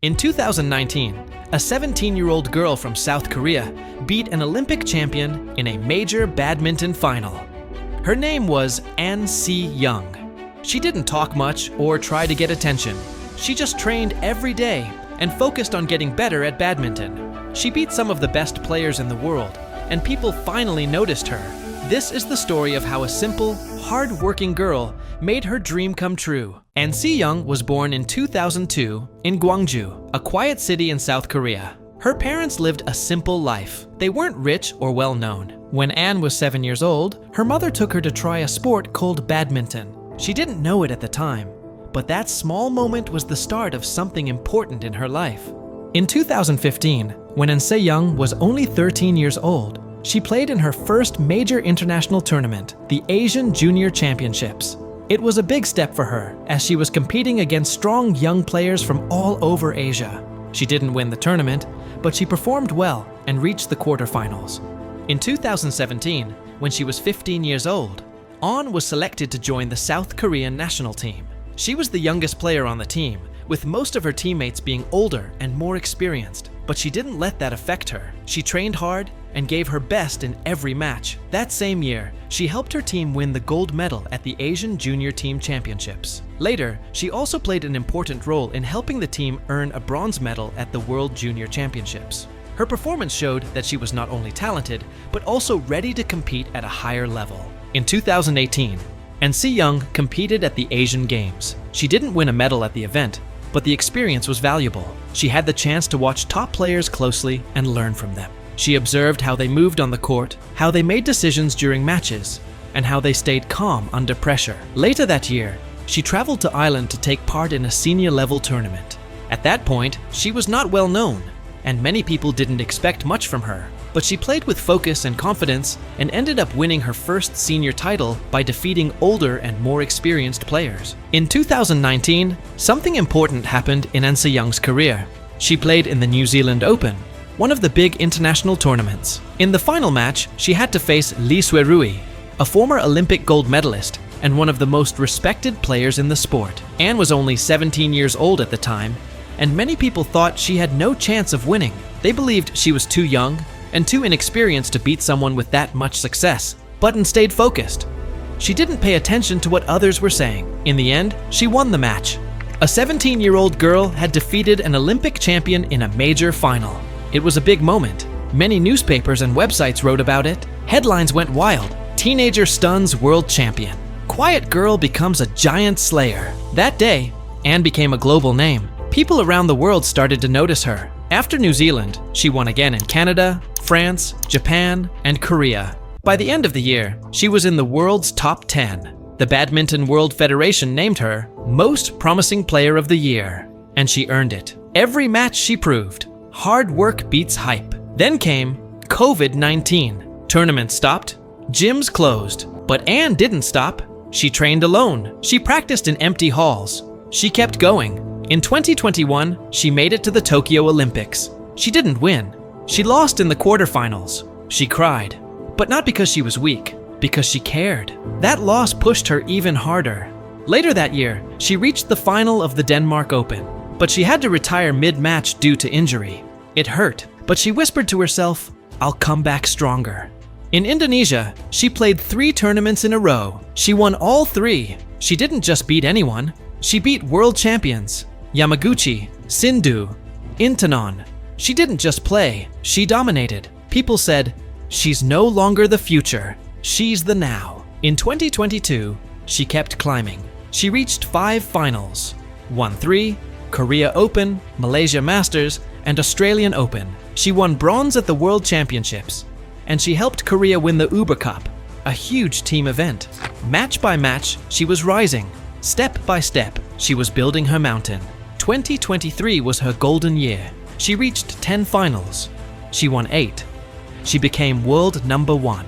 In 2019, a 17-year-old girl from South Korea beat an Olympic champion in a major badminton final. Her name was An Si-young. She didn't talk much or try to get attention. She just trained every day and focused on getting better at badminton. She beat some of the best players in the world, and people finally noticed her. This is the story of how a simple, hard-working girl made her dream come true. An Si-young was born in 2002 in Gwangju, a quiet city in South Korea. Her parents lived a simple life. They weren't rich or well-known. When Anne was 7 years old, her mother took her to try a sport called badminton. She didn't know it at the time, but that small moment was the start of something important in her life. In 2015, when An Si-young was only 13 years old, she played in her first major international tournament, the Asian Junior Championships. It was a big step for her, as she was competing against strong young players from all over Asia. She didn't win the tournament, but she performed well and reached the quarterfinals. In 2017, when she was 15 years old, An was selected to join the South Korean national team. She was the youngest player on the team, with most of her teammates being older and more experienced, but she didn't let that affect her. She trained hard and gave her best in every match. That same year, she helped her team win the gold medal at the Asian Junior Team Championships. Later, she also played an important role in helping the team earn a bronze medal at the World Junior Championships. Her performance showed that she was not only talented, but also ready to compete at a higher level. In 2018, An Si-young competed at the Asian Games. She didn't win a medal at the event, but the experience was valuable. She had the chance to watch top players closely and learn from them. She observed how they moved on the court, how they made decisions during matches, and how they stayed calm under pressure. Later that year, she traveled to Ireland to take part in a senior-level tournament. At that point, she was not well known, and many people didn't expect much from her. But she played with focus and confidence and ended up winning her first senior title by defeating older and more experienced players. In 2019, something important happened in An Si-young's career. She played in the New Zealand Open, one of the big international tournaments. In the final match, she had to face Li Xuerui, a former Olympic gold medalist and one of the most respected players in the sport. Anne was only 17 years old at the time, and many people thought she had no chance of winning. They believed she was too young and too inexperienced to beat someone with that much success, but stayed focused. She didn't pay attention to what others were saying. In the end, she won the match. A 17-year-old girl had defeated an Olympic champion in a major final. It was a big moment. Many newspapers and websites wrote about it. Headlines went wild. Teenager stuns world champion. Quiet girl becomes a giant slayer. That day, Anne became a global name. People around the world started to notice her. After New Zealand, she won again in Canada, France, Japan, and Korea. By the end of the year, she was in the world's top 10. The Badminton World Federation named her Most Promising Player of the Year, and she earned it. Every match she proved, hard work beats hype. Then came COVID-19. Tournaments stopped, gyms closed, but Anne didn't stop. She trained alone. She practiced in empty halls. She kept going. In 2021, she made it to the Tokyo Olympics. She didn't win. She lost in the quarterfinals. She cried, but not because she was weak, because she cared. That loss pushed her even harder. Later that year, she reached the final of the Denmark Open, but she had to retire mid-match due to injury. It hurt, but she whispered to herself, "I'll come back stronger." In Indonesia, she played 3 tournaments in a row. She won all 3. She didn't just beat anyone. She beat world champions, Yamaguchi, Sindhu, Intanon. She didn't just play, she dominated. People said, "She's no longer the future, she's the now." In 2022, she kept climbing. She reached 5 finals, won 3, Korea Open, Malaysia Masters, and Australian Open. She won bronze at the World Championships, and she helped Korea win the Uber Cup, a huge team event. Match by match, she was rising. Step by step, she was building her mountain. 2023 was her golden year. She reached 10 finals. She won 8. She became world #1.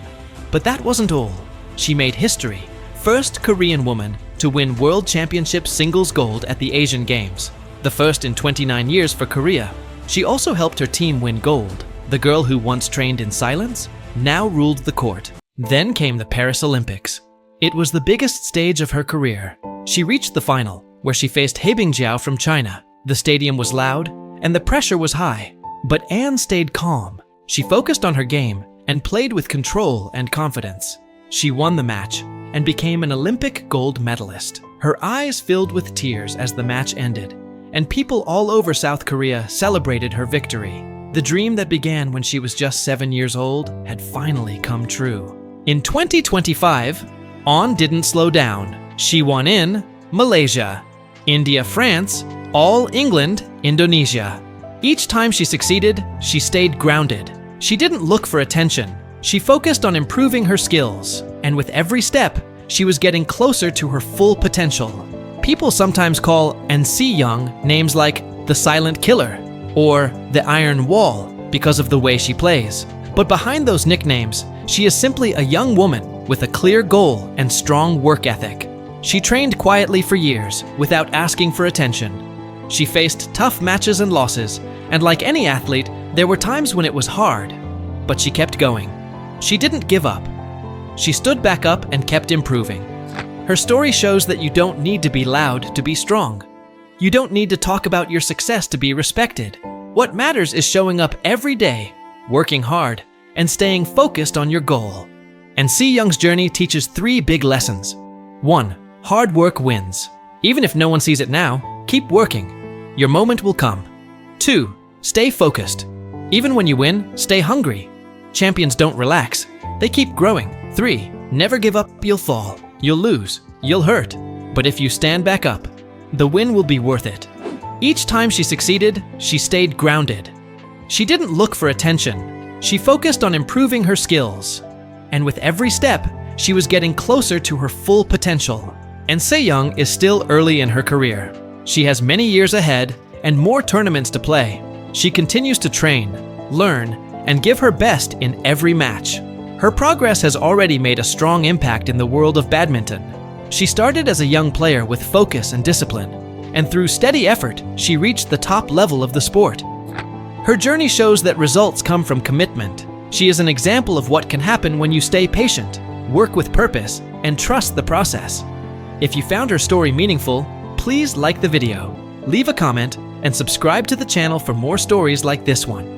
But that wasn't all. She made history. First Korean woman to win World Championship singles gold at the Asian Games. The first in 29 years for Korea. She also helped her team win gold. The girl who once trained in silence now ruled the court. Then came the Paris Olympics. It was the biggest stage of her career. She reached the final, where she faced He Bingjiao from China. The stadium was loud, and the pressure was high. But Anne stayed calm. She focused on her game and played with control and confidence. She won the match and became an Olympic gold medalist. Her eyes filled with tears as the match ended, and people all over South Korea celebrated her victory. The dream that began when she was just 7 years old had finally come true. In 2025, Anne didn't slow down. She won in Malaysia, India, France, All England, Indonesia. Each time she succeeded, she stayed grounded. She didn't look for attention. She focused on improving her skills, and with every step, she was getting closer to her full potential. People sometimes call An Si-young names like the Silent Killer or the Iron Wall because of the way she plays. But behind those nicknames, she is simply a young woman with a clear goal and strong work ethic. She trained quietly for years without asking for attention. She faced tough matches and losses, and like any athlete, there were times when it was hard, but she kept going. She didn't give up. She stood back up and kept improving. Her story shows that you don't need to be loud to be strong. You don't need to talk about your success to be respected. What matters is showing up every day, working hard, and staying focused on your goal. And Si-young's journey teaches 3 big lessons. 1. Hard work wins. Even if no one sees it now, keep working. Your moment will come. 2. Stay focused. Even when you win, stay hungry. Champions don't relax. They keep growing. 3. Never give up, you'll fall. You'll lose. You'll hurt. But if you stand back up, the win will be worth it. Each time she succeeded, she stayed grounded. She didn't look for attention. She focused on improving her skills. And with every step, she was getting closer to her full potential. And Si-young is still early in her career. She has many years ahead and more tournaments to play. She continues to train, learn, and give her best in every match. Her progress has already made a strong impact in the world of badminton. She started as a young player with focus and discipline, and through steady effort, she reached the top level of the sport. Her journey shows that results come from commitment. She is an example of what can happen when you stay patient, work with purpose, and trust the process. If you found her story meaningful, please like the video, leave a comment, and subscribe to the channel for more stories like this one.